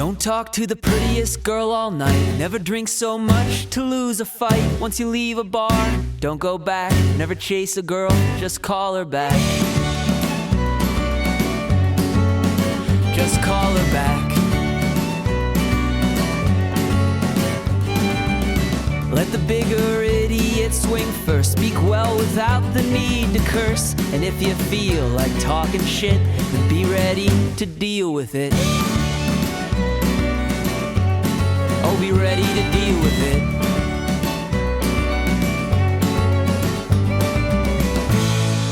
Don't talk to the prettiest girl all night. Never drink so much to lose a fight. Once you leave a bar, don't go back. Never chase a girl, just call her back. Just call her back. Let the bigger idiot swing first. Speak well without the need to curse. And if you feel like talking shit, then be ready to deal with it. Oh, be ready to deal with it.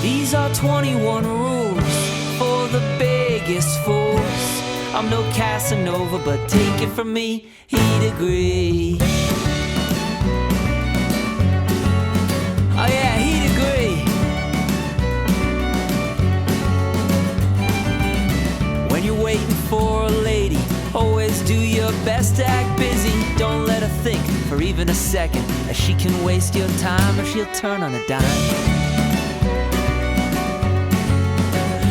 These are 21 rules for the biggest fools. I'm no Casanova, but take it from me, he'd agree. Oh yeah, he'd agree. When you're waiting for a lady, always do your best to act busy. Don't let her think for even a second that she can waste your time or she'll turn on a dime.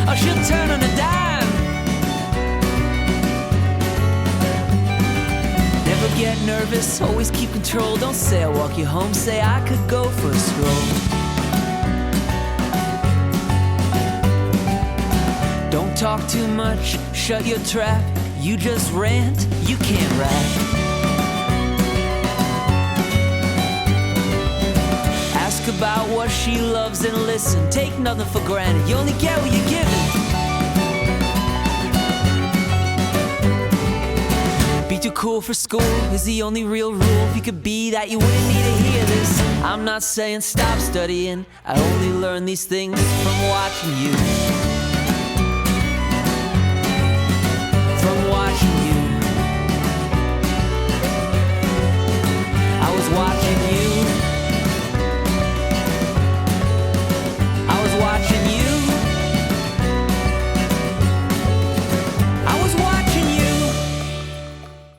Oh, she'll turn on a dime. Never get nervous, always keep control. Don't say I'll walk you home, say I could go for a stroll. Don't talk too much, shut your trap. You just rant, you can't rap. Ask about what she loves and listen. Take nothing for granted, you only get what you're given. Be too cool for school is the only real rule. If you could be that, you wouldn't need to hear this. I'm not saying stop studying, I only learn these things from watching you.